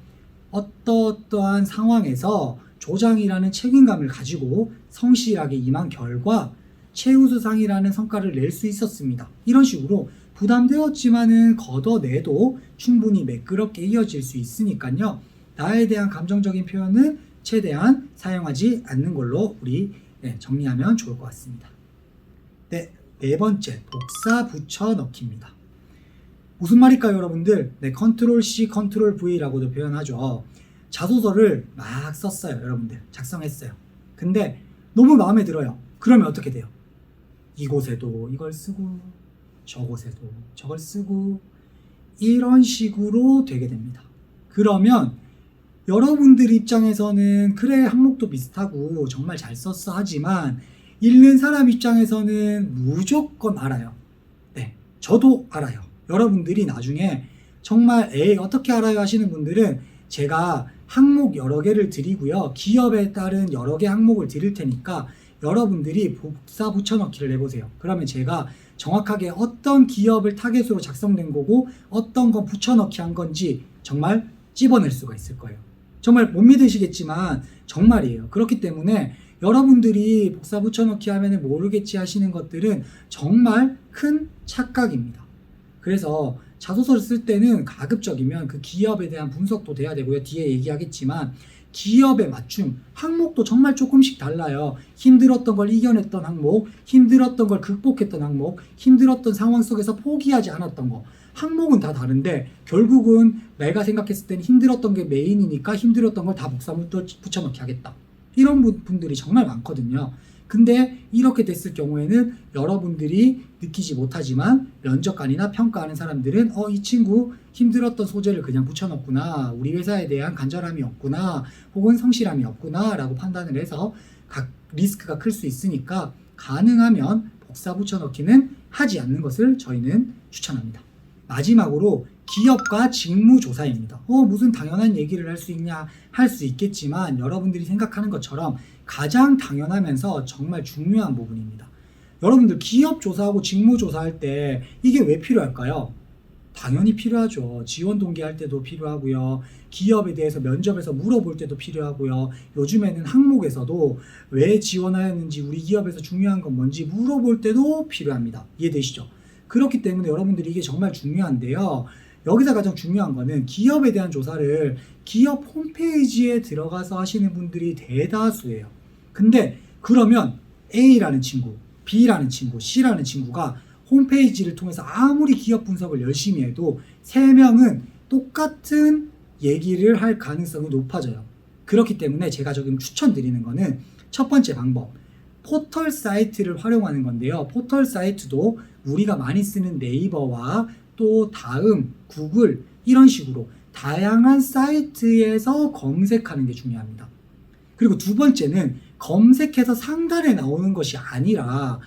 어떠한 상황에서 조장이라는 책임감을 가지고 성실하게 임한 결과 최우수상이라는 성과를 낼 수 있었습니다. 이런 식으로 부담되었지만은 걷어내도 충분히 매끄럽게 이어질 수 있으니까요. 나에 대한 감정적인 표현은 최대한 사용하지 않는 걸로 우리 정리하면 좋을 것 같습니다. 네, 네 번째, 복사 붙여 넣기입니다. 무슨 말일까요, 여러분들? 네, 컨트롤 C, 컨트롤 V라고도 표현하죠. 자소서를 막 썼어요, 여러분들. 작성했어요. 근데 너무 마음에 들어요. 그러면 어떻게 돼요? 이곳에도 이걸 쓰고 저곳에도 저걸 쓰고 이런 식으로 되게 됩니다. 그러면 여러분들 입장에서는 그래 항목도 비슷하고 정말 잘 썼어 하지만 읽는 사람 입장에서는 무조건 알아요. 네, 저도 알아요. 여러분들이 나중에 정말 에이 어떻게 알아요 하시는 분들은 제가 항목 여러 개를 드리고요. 기업에 따른 여러 개 항목을 드릴 테니까 여러분들이 복사 붙여넣기를 해보세요. 그러면 제가 정확하게 어떤 기업을 타겟으로 작성된 거고 어떤 건 붙여넣기 한 건지 정말 찝어낼 수가 있을 거예요. 정말 못 믿으시겠지만 정말이에요. 그렇기 때문에 여러분들이 복사 붙여넣기 하면 모르겠지 하시는 것들은 정말 큰 착각입니다. 그래서 자소서를 쓸 때는 가급적이면 그 기업에 대한 분석도 돼야 되고요. 뒤에 얘기하겠지만 기업에 맞춤, 항목도 정말 조금씩 달라요. 힘들었던 걸 이겨냈던 항목, 힘들었던 걸 극복했던 항목, 힘들었던 상황 속에서 포기하지 않았던 거. 항목은 다 다른데 결국은 내가 생각했을 때는 힘들었던 게 메인이니까 힘들었던 걸 다 복사 붙여넣기 하겠다. 이런 분들이 정말 많거든요. 근데 이렇게 됐을 경우에는 여러분들이 느끼지 못하지만 면접관이나 평가하는 사람들은 이 친구 힘들었던 소재를 그냥 붙여넣구나, 우리 회사에 대한 간절함이 없구나, 혹은 성실함이 없구나 라고 판단을 해서 각 리스크가 클 수 있으니까 가능하면 복사 붙여넣기는 하지 않는 것을 저희는 추천합니다. 마지막으로 기업과 직무조사입니다. 무슨 당연한 얘기를 할 수 있냐 할 수 있겠지만 여러분들이 생각하는 것처럼 가장 당연하면서 정말 중요한 부분입니다. 여러분들 기업 조사하고 직무 조사할 때 이게 왜 필요할까요? 당연히 필요하죠. 지원 동기할 때도 필요하고요. 기업에 대해서 면접에서 물어볼 때도 필요하고요. 요즘에는 항목에서도 왜 지원하였는지 우리 기업에서 중요한 건 뭔지 물어볼 때도 필요합니다. 이해되시죠? 그렇기 때문에 여러분들이 이게 정말 중요한데요. 여기서 가장 중요한 거는 기업에 대한 조사를 기업 홈페이지에 들어가서 하시는 분들이 대다수예요. 근데 그러면 A라는 친구, B라는 친구, C라는 친구가 홈페이지를 통해서 아무리 기업 분석을 열심히 해도 3명은 똑같은 얘기를 할 가능성이 높아져요. 그렇기 때문에 제가 지금 추천드리는 거는 첫 번째 방법, 포털 사이트를 활용하는 건데요. 포털 사이트도 우리가 많이 쓰는 네이버와 또 다음, 구글 이런 식으로 다양한 사이트에서 검색하는 게 중요합니다. 그리고 두 번째는 검색해서 상단에 나오는 것이 아니라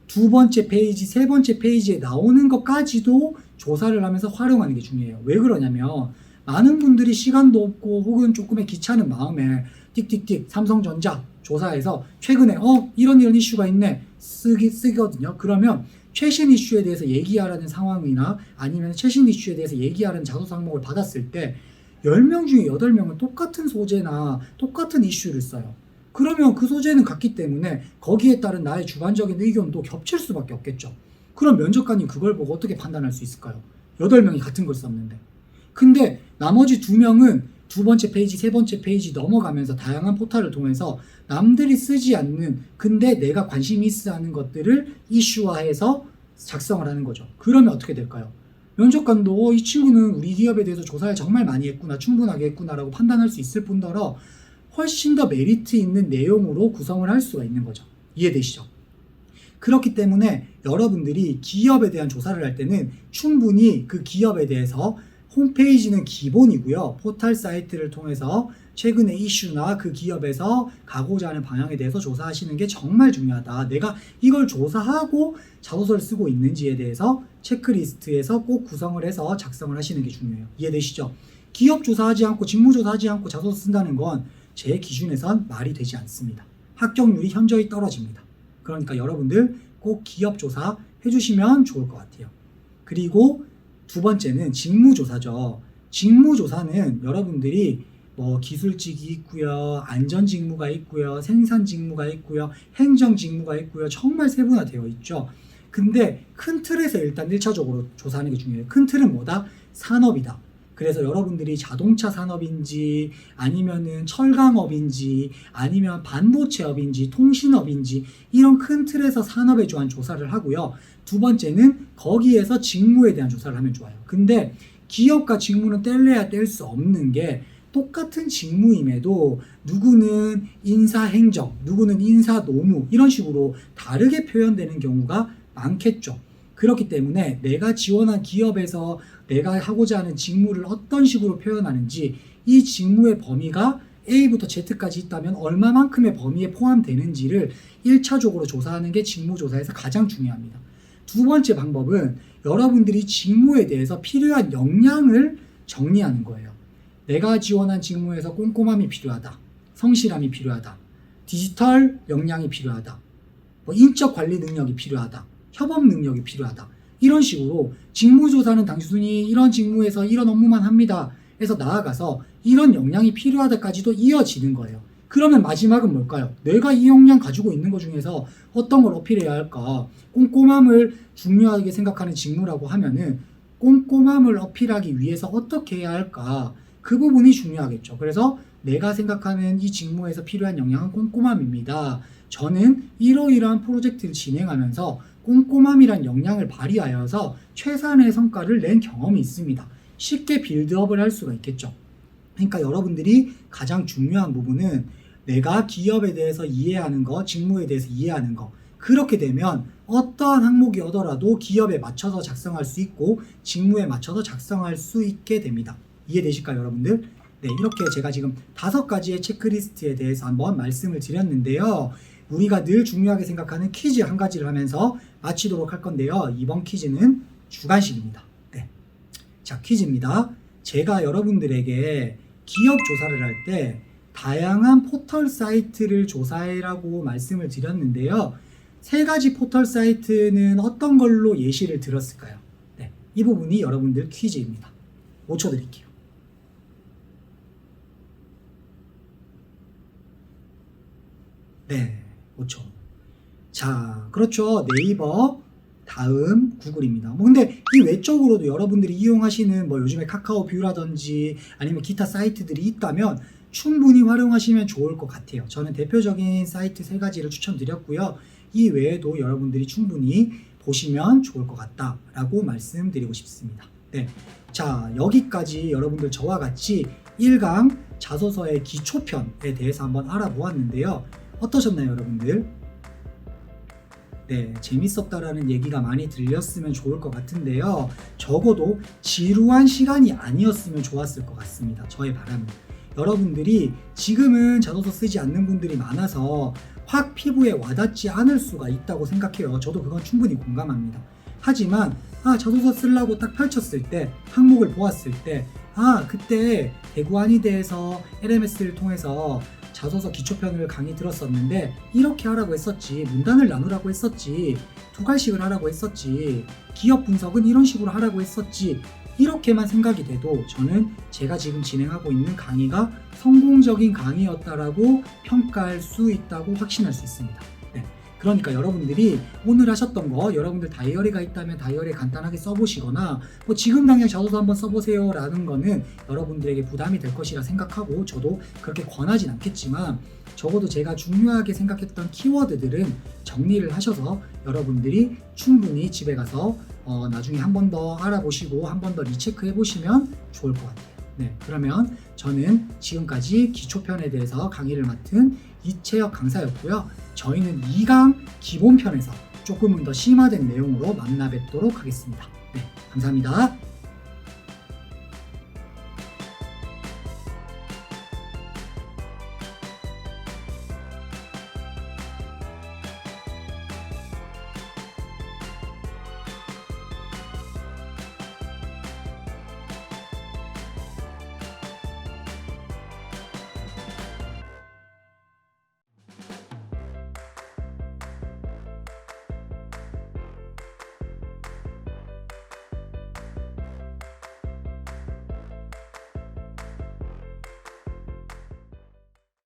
두 번째 페이지, 세 번째 페이지에 나오는 것까지도 조사를 하면서 활용하는 게 중요해요. 왜 그러냐면 많은 분들이 시간도 없고 혹은 조금의 귀찮은 마음에 띡띡띡 삼성전자 조사해서 최근에 이런 이슈가 있네 쓰거든요. 그러면 최신 이슈에 대해서 얘기하라는 상황이나 아니면 최신 이슈에 대해서 얘기하라는 자소서 항목을 받았을 때 10명 중에 8명은 똑같은 소재나 똑같은 이슈를 써요. 그러면 그 소재는 같기 때문에 거기에 따른 나의 주관적인 의견도 겹칠 수밖에 없겠죠. 그럼 면접관이 그걸 보고 어떻게 판단할 수 있을까요? 8명이 같은 걸 썼는데. 근데 나머지 2명은 두 번째 페이지, 세 번째 페이지 넘어가면서 다양한 포털을 통해서 남들이 쓰지 않는 근데 내가 관심이 있어 하는 것들을 이슈화해서 작성을 하는 거죠. 그러면 어떻게 될까요? 면접관도 이 친구는 우리 기업에 대해서 조사를 정말 많이 했구나, 충분하게 했구나라고 판단할 수 있을 뿐더러 훨씬 더 메리트 있는 내용으로 구성을 할 수가 있는 거죠. 이해되시죠? 그렇기 때문에 여러분들이 기업에 대한 조사를 할 때는 충분히 그 기업에 대해서 홈페이지는 기본이고요. 포털 사이트를 통해서 최근의 이슈나 그 기업에서 가고자 하는 방향에 대해서 조사하시는 게 정말 중요하다. 내가 이걸 조사하고 자소서를 쓰고 있는지에 대해서 체크리스트에서 꼭 구성을 해서 작성을 하시는 게 중요해요. 이해되시죠? 기업 조사하지 않고 직무 조사하지 않고 자소서 쓴다는 건 제 기준에선 말이 되지 않습니다. 합격률이 현저히 떨어집니다. 그러니까 여러분들 꼭 기업 조사 해주시면 좋을 것 같아요. 그리고 두 번째는 직무조사죠. 직무조사는 여러분들이 기술직이 있고요, 안전직무가 있고요, 생산직무가 있고요, 행정직무가 있고요. 정말 세분화되어 있죠. 근데 큰 틀에서 일단 1차적으로 조사하는 게 중요해요. 큰 틀은 뭐다? 산업이다. 그래서 여러분들이 자동차 산업인지 아니면은 철강업인지 아니면 반도체업인지 통신업인지 이런 큰 틀에서 산업에 대한 조사를 하고요. 두 번째는 거기에서 직무에 대한 조사를 하면 좋아요. 근데 기업과 직무는 뗄래야 뗄 수 없는 게 똑같은 직무임에도 누구는 인사행정, 누구는 인사노무 이런 식으로 다르게 표현되는 경우가 많겠죠. 그렇기 때문에 내가 지원한 기업에서 내가 하고자 하는 직무를 어떤 식으로 표현하는지, 이 직무의 범위가 A부터 Z까지 있다면 얼마만큼의 범위에 포함되는지를 1차적으로 조사하는 게 직무조사에서 가장 중요합니다. 두 번째 방법은 여러분들이 직무에 대해서 필요한 역량을 정리하는 거예요. 내가 지원한 직무에서 꼼꼼함이 필요하다, 성실함이 필요하다, 디지털 역량이 필요하다, 인적 관리 능력이 필요하다, 협업 능력이 필요하다, 이런 식으로 직무조사는 단순히 이런 직무에서 이런 업무만 합니다 해서 나아가서 이런 역량이 필요하다까지도 이어지는 거예요. 그러면 마지막은 뭘까요? 내가 이 역량 가지고 있는 것 중에서 어떤 걸 어필해야 할까? 꼼꼼함을 중요하게 생각하는 직무라고 하면은 꼼꼼함을 어필하기 위해서 어떻게 해야 할까? 그 부분이 중요하겠죠. 그래서 내가 생각하는 이 직무에서 필요한 역량은 꼼꼼함입니다. 저는 이러이러한 프로젝트를 진행하면서 꼼꼼함이란 역량을 발휘하여서 최선의 성과를 낸 경험이 있습니다. 쉽게 빌드업을 할 수가 있겠죠. 그러니까 여러분들이 가장 중요한 부분은 내가 기업에 대해서 이해하는 거, 직무에 대해서 이해하는 거. 그렇게 되면 어떠한 항목이 오더라도 기업에 맞춰서 작성할 수 있고 직무에 맞춰서 작성할 수 있게 됩니다. 이해되실까요, 여러분들? 네, 이렇게 제가 지금 5가지의 체크리스트에 대해서 한번 말씀을 드렸는데요. 우리가 늘 중요하게 생각하는 퀴즈 한 가지를 하면서 마치도록 할 건데요. 이번 퀴즈는 주관식입니다. 네. 자, 퀴즈입니다. 제가 여러분들에게 기업 조사를 할 때 다양한 포털 사이트를 조사해라고 말씀을 드렸는데요. 3가지 포털 사이트는 어떤 걸로 예시를 들었을까요? 네, 이 부분이 여러분들 퀴즈입니다. 5초 드릴게요. 네, 5초. 자, 그렇죠. 네이버, 다음 구글입니다. 근데 이 외적으로도 여러분들이 이용하시는 요즘에 카카오 뷰라든지 아니면 기타 사이트들이 있다면 충분히 활용하시면 좋을 것 같아요. 저는 대표적인 사이트 3가지를 추천드렸고요. 이 외에도 여러분들이 충분히 보시면 좋을 것 같다라고 말씀드리고 싶습니다. 네. 자, 여기까지 여러분들 저와 같이 1강 자소서의 기초편에 대해서 한번 알아보았는데요. 어떠셨나요, 여러분들? 네, 재밌었다라는 얘기가 많이 들렸으면 좋을 것 같은데요. 적어도 지루한 시간이 아니었으면 좋았을 것 같습니다. 저의 바람은. 여러분들이 지금은 자소서 쓰지 않는 분들이 많아서 확 피부에 와닿지 않을 수가 있다고 생각해요. 저도 그건 충분히 공감합니다. 하지만 자소서 쓰려고 딱 펼쳤을 때, 항목을 보았을 때 그때 대구한의대에서 LMS를 통해서 자소서 기초편을 강의 들었었는데 이렇게 하라고 했었지, 문단을 나누라고 했었지, 2갈씩을 하라고 했었지, 기업 분석은 이런 식으로 하라고 했었지, 이렇게만 생각이 돼도 저는 제가 지금 진행하고 있는 강의가 성공적인 강의였다라고 평가할 수 있다고 확신할 수 있습니다. 네. 그러니까 여러분들이 오늘 하셨던 거, 여러분들 다이어리가 있다면 다이어리에 간단하게 써보시거나 지금 당장 자소서 한번 써보세요 라는 거는 여러분들에게 부담이 될 것이라 생각하고 저도 그렇게 권하진 않겠지만 적어도 제가 중요하게 생각했던 키워드들은 정리를 하셔서 여러분들이 충분히 집에 가서 나중에 한 번 더 알아보시고 한 번 더 리체크 해보시면 좋을 것 같아요. 네, 그러면 저는 지금까지 기초편에 대해서 강의를 맡은 이채혁 강사였고요. 저희는 2강 기본편에서 조금은 더 심화된 내용으로 만나 뵙도록 하겠습니다. 네, 감사합니다.